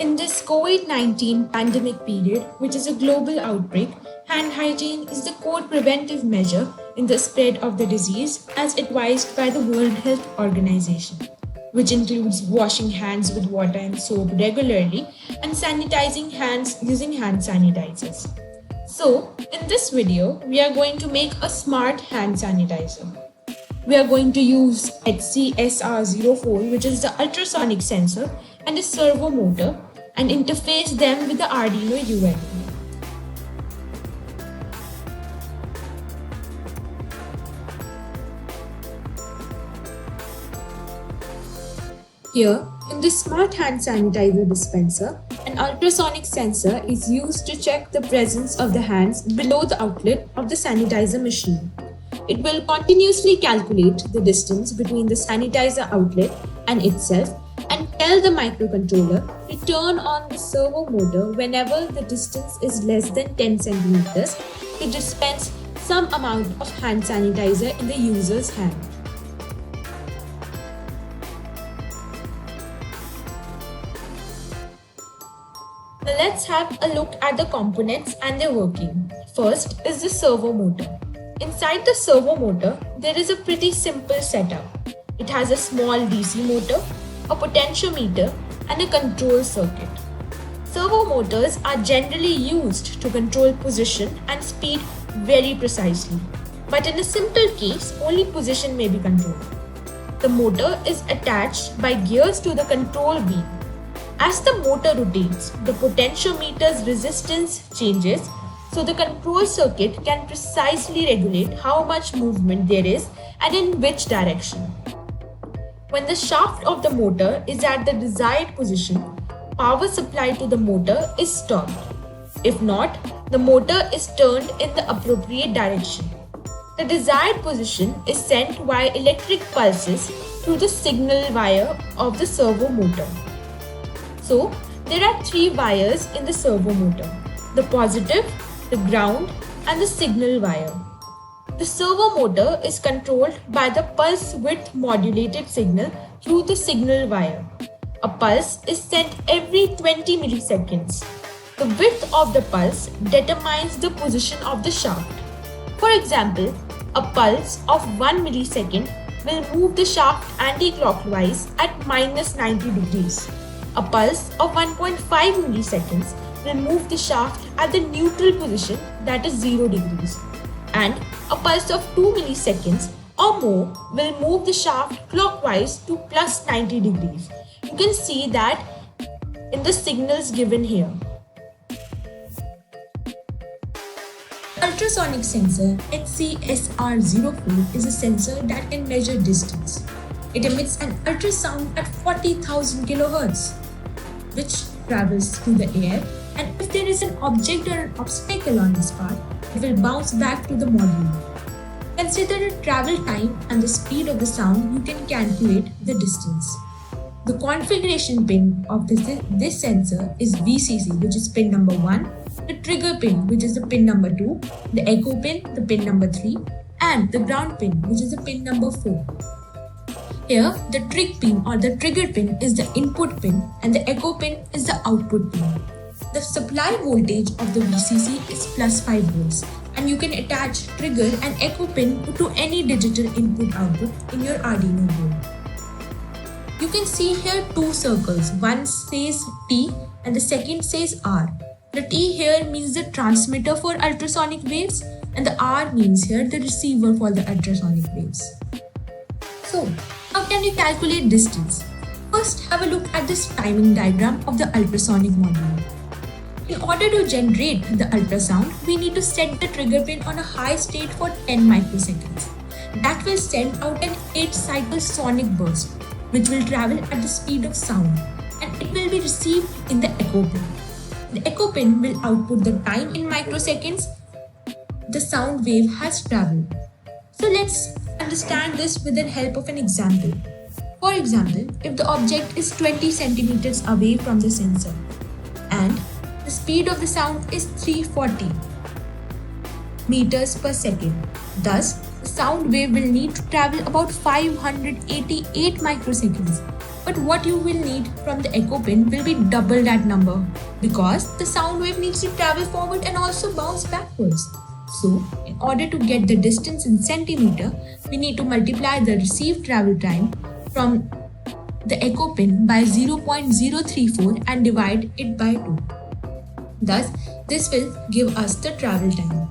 In this COVID-19 pandemic period, which is a global outbreak, hand hygiene is the core preventive measure in the spread of the disease as advised by the World Health Organization, which includes washing hands with water and soap regularly and sanitizing hands using hand sanitizers. So, in this video, we are going to make a smart hand sanitizer. We are going to use HCSR04, which is the ultrasonic sensor, and a servo motor, and interface them with the Arduino UNO. Here, in this smart hand sanitizer dispenser, an ultrasonic sensor is used to check the presence of the hands below the outlet of the sanitizer machine. It will continuously calculate the distance between the sanitizer outlet and itself and tell the microcontroller to turn on the servo motor whenever the distance is less than 10 centimeters to dispense some amount of hand sanitizer in the user's hand. Now let's have a look at the components and their working. First is the servo motor. Inside the servo motor, there is a pretty simple setup. It has a small DC motor, a potentiometer, and a control circuit. Servo motors are generally used to control position and speed very precisely, but in a simple case, only position may be controlled. The motor is attached by gears to the control beam. As the motor rotates, the potentiometer's resistance changes, so the control circuit can precisely regulate how much movement there is and in which direction. When the shaft of the motor is at the desired position, power supply to the motor is stopped. If not, the motor is turned in the appropriate direction. The desired position is sent via electric pulses through the signal wire of the servo motor. So, there are three wires in the servo motor: the positive, the ground, and the signal wire. The servo motor is controlled by the pulse width modulated signal through the signal wire. A pulse is sent every 20 milliseconds. The width of the pulse determines the position of the shaft. For example, a pulse of 1 millisecond will move the shaft anti-clockwise at -90 degrees. A pulse of 1.5 milliseconds will move the shaft at the neutral position, that is 0 degrees. And a pulse of 2 milliseconds or more will move the shaft clockwise to +90 degrees. You can see that in the signals given here. Ultrasonic sensor HCSR04 is a sensor that can measure distance. It emits an ultrasound at 40,000 kHz, which travels through the air, and if there is an object or an obstacle on this path, it will bounce back to the module. Consider the travel time and the speed of the sound. You can calculate the distance. The configuration pin of this sensor is VCC, which is pin number 1, the trigger pin, which is the pin number 2, the echo pin, the pin number 3, and the ground pin, which is the pin number 4. Here, the trig pin or the trigger pin is the input pin and the echo pin is the output pin. The supply voltage of the VCC is +5 volts, and you can attach trigger and echo pin to any digital input-output in your Arduino board. You can see here two circles. One says T and the second says R. The T here means the transmitter for ultrasonic waves, and the R means here the receiver for the ultrasonic waves. So, how can you calculate distance? First, have a look at this timing diagram of the ultrasonic module. In order to generate the ultrasound, we need to set the trigger pin on a high state for 10 microseconds. That will send out an 8-cycle sonic burst, which will travel at the speed of sound, and it will be received in the echo pin. The echo pin will output the time in microseconds the sound wave has traveled. So let's understand this with the help of an example. For example, if the object is 20 centimeters away from the sensor and the speed of the sound is 340 meters per second, thus the sound wave will need to travel about 588 microseconds. But what you will need from the echo pin will be double that number, because the sound wave needs to travel forward and also bounce backwards. So, in order to get the distance in centimeter, we need to multiply the received travel time from the echo pin by 0.034 and divide it by 2. Thus, this will give us the travel time.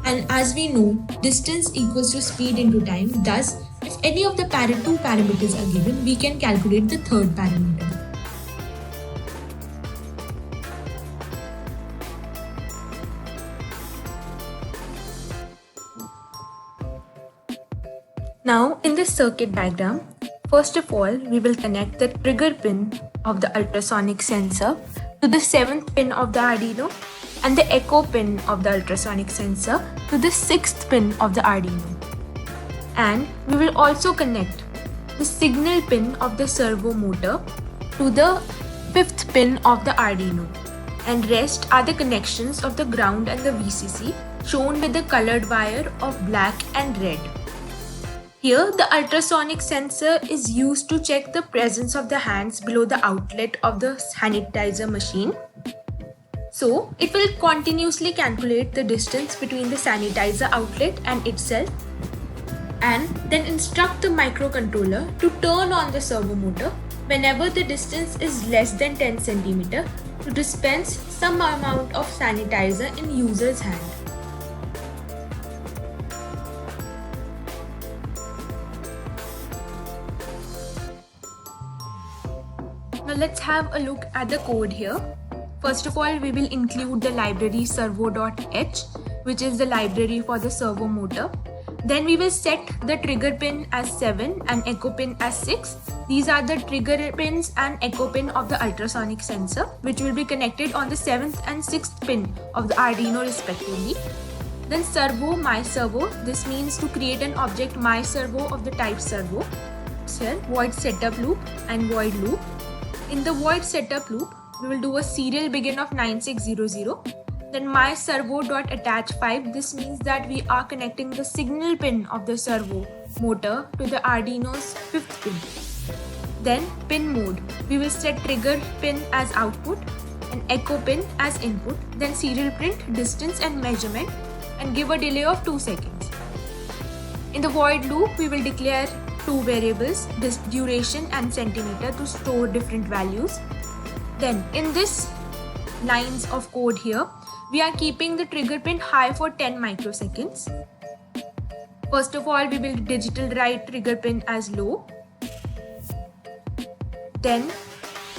And as we know, distance equals to speed into time. Thus, if any of the two parameters are given, we can calculate the third parameter. Now, in this circuit diagram, first of all, we will connect the trigger pin of the ultrasonic sensor to the 7th pin of the Arduino and the echo pin of the ultrasonic sensor to the 6th pin of the Arduino. And we will also connect the signal pin of the servo motor to the 5th pin of the Arduino. And rest are the connections of the ground and the VCC, shown with the colored wire of black and red. Here, the ultrasonic sensor is used to check the presence of the hands below the outlet of the sanitizer machine. So, it will continuously calculate the distance between the sanitizer outlet and itself, and then instruct the microcontroller to turn on the servo motor whenever the distance is less than 10 cm to dispense some amount of sanitizer in user's hand. Now let's have a look at the code here. First of all, we will include the library servo.h, which is the library for the servo motor. Then we will set the trigger pin as 7 and echo pin as 6. These are the trigger pins and echo pin of the ultrasonic sensor, which will be connected on the 7th and 6th pin of the Arduino respectively. Then servo, my servo. This means to create an object my servo of the type servo. Here, void setup loop and void loop. In the void setup loop, we will do a serial begin of 9600. Then my servo.attach 5. This means that we are connecting the signal pin of the servo motor to the Arduino's 5th pin. Then pin mode. We will set trigger pin as output and echo pin as input. Then serial print, distance and measurement, and give a delay of 2 seconds. In the void loop, we will declare two variables, this duration and centimeter, to store different values. Then in this lines of code here, we are keeping the trigger pin high for 10 microseconds. First of all, we will digital write trigger pin as low. Then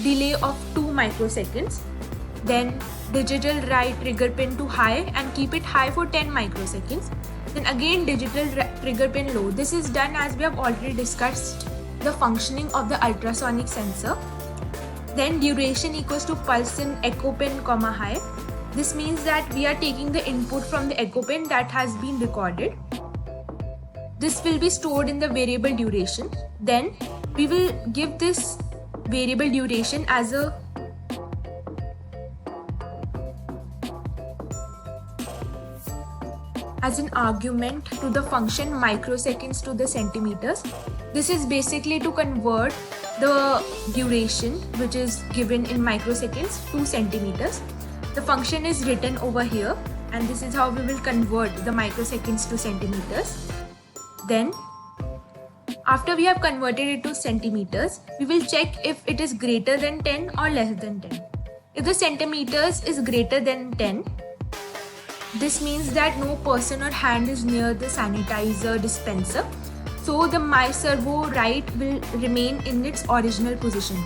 delay of 2 microseconds. Then digital write trigger pin to high and keep it high for 10 microseconds. Then again digital trigger pin low. This is done as we have already discussed the functioning of the ultrasonic sensor. Then duration equals to pulse in echo pin comma high. This means that we are taking the input from the echo pin that has been recorded. This will be stored in the variable duration. Then we will give this variable duration as an argument to the function microseconds to the centimeters. This is basically to convert the duration, which is given in microseconds, to centimeters. The function is written over here, and this is how we will convert the microseconds to centimeters. Then, after we have converted it to centimeters, we will check if it is greater than 10 or less than 10. If the centimeters is greater than 10, this means that no person or hand is near the sanitizer dispenser. So the my servo write will remain in its original position.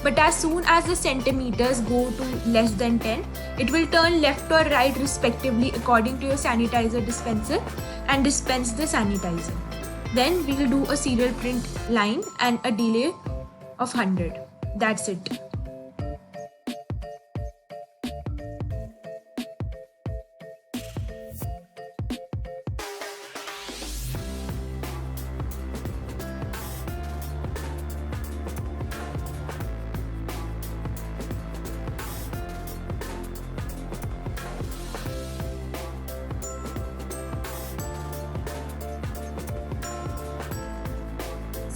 But as soon as the centimeters go to less than 10, it will turn left or right respectively according to your sanitizer dispenser and dispense the sanitizer. Then we will do a serial print line and a delay of 100. That's it.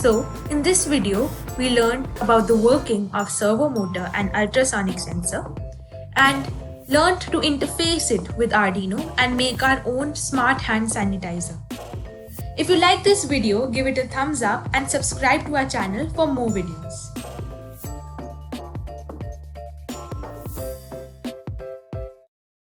So, in this video, we learned about the working of servo motor and ultrasonic sensor and learned to interface it with Arduino and make our own smart hand sanitizer. If you like this video, give it a thumbs up and subscribe to our channel for more videos.